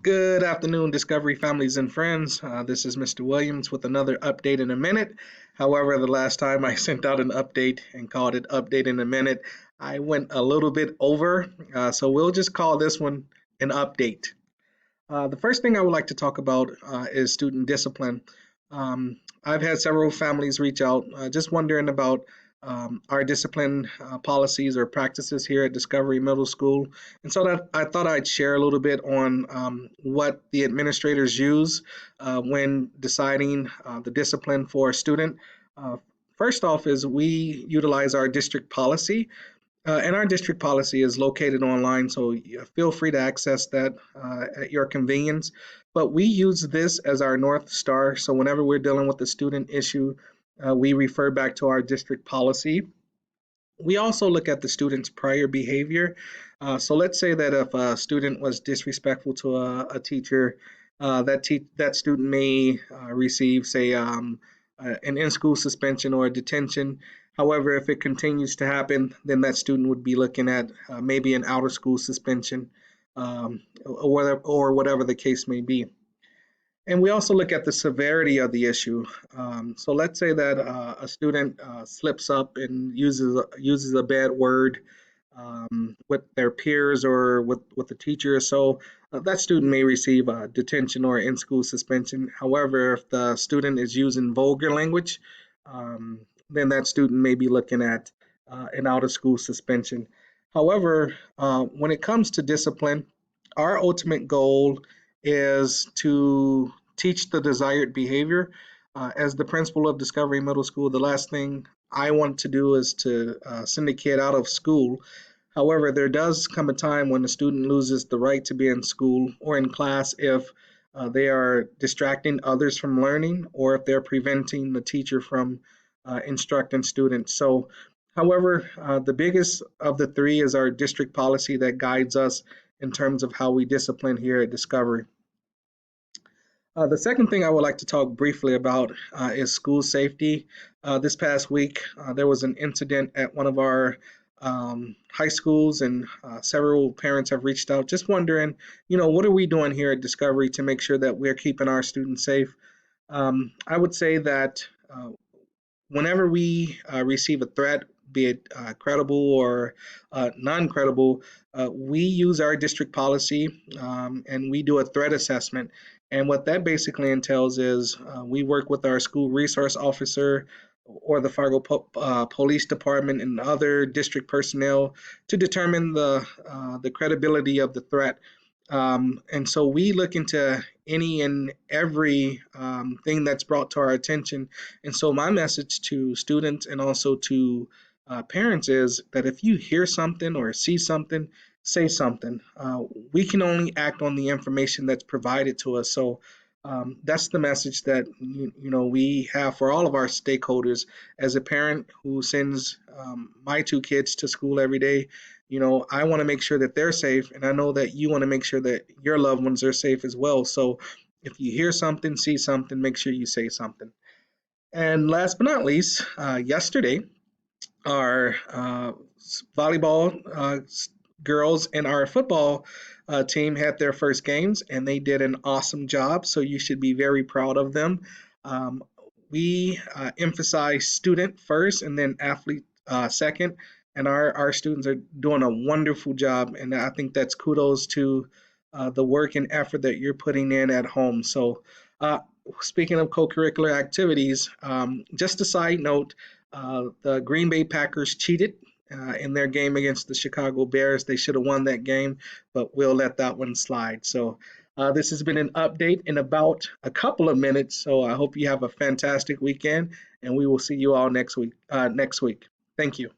Good afternoon, Discovery families and friends. This is Mr. Williams with another update in a minute. However, the last time I sent out an update and called it Update in a Minute, I went a little bit over. So we'll just call this one an update. The first thing I would like to talk about is student discipline. I've had several families reach out just wondering about our discipline policies or practices here at Discovery Middle School. And so that I thought I'd share a little bit on what the administrators use when deciding the discipline for a student. Uh, First off is we utilize our district policy. And our district policy is located online, so feel free to access that at your convenience. But we use this as our North Star. So whenever we're dealing with a student issue, we refer back to our district policy. We also look at the student's prior behavior. So let's say that if a student was disrespectful to a teacher, that student may receive, say, an in-school suspension or a detention. However, if it continues to happen, then that student would be looking at maybe an out-of-school suspension, or whatever the case may be. And we also look at the severity of the issue. So let's say that a student slips up and uses a bad word with their peers or with the teacher. So that student may receive a detention or in-school suspension. However, if the student is using vulgar language, um, then that student may be looking at an out-of-school suspension. However, when it comes to discipline, our ultimate goal is to teach the desired behavior. As the principal of Discovery Middle School, the last thing I want to do is to send a kid out of school. However, there does come a time when a student loses the right to be in school or in class if they are distracting others from learning or if they're preventing the teacher from instructing students. So, however, the biggest of the three is our district policy that guides us in terms of how we discipline here at Discovery. The second thing I would like to talk briefly about is school safety. This past week, there was an incident at one of our high schools, and several parents have reached out just wondering, what are we doing here at Discovery to make sure that we're keeping our students safe? I would say that whenever we receive a threat, be it credible or non-credible, we use our district policy and we do a threat assessment. And what that basically entails is we work with our school resource officer or the Fargo Police Department and other district personnel to determine the credibility of the threat. And so we look into any and every thing that's brought to our attention. And so my message to students and also to parents is that if you hear something or see something, say something. We can only act on the information that's provided to us. So that's the message that we have for all of our stakeholders. As a parent who sends my two kids to school every day, I want to make sure that they're safe, and I know that you want to make sure that your loved ones are safe as well. So if you hear something, see something, make sure you say something. And last but not least, yesterday, our volleyball girls and our football team had their first games, and they did an awesome job. So you should be very proud of them. Um, we emphasize student first and then athlete second, and our students are doing a wonderful job. And I think that's kudos to the work and effort that you're putting in at home. So, speaking of co-curricular activities, just a side note, the Green Bay Packers cheated in their game against the Chicago Bears. They should have won that game, but we'll let that one slide. So this has been an update in about a couple of minutes. So I hope you have a fantastic weekend, and we will see you all next week. Thank you.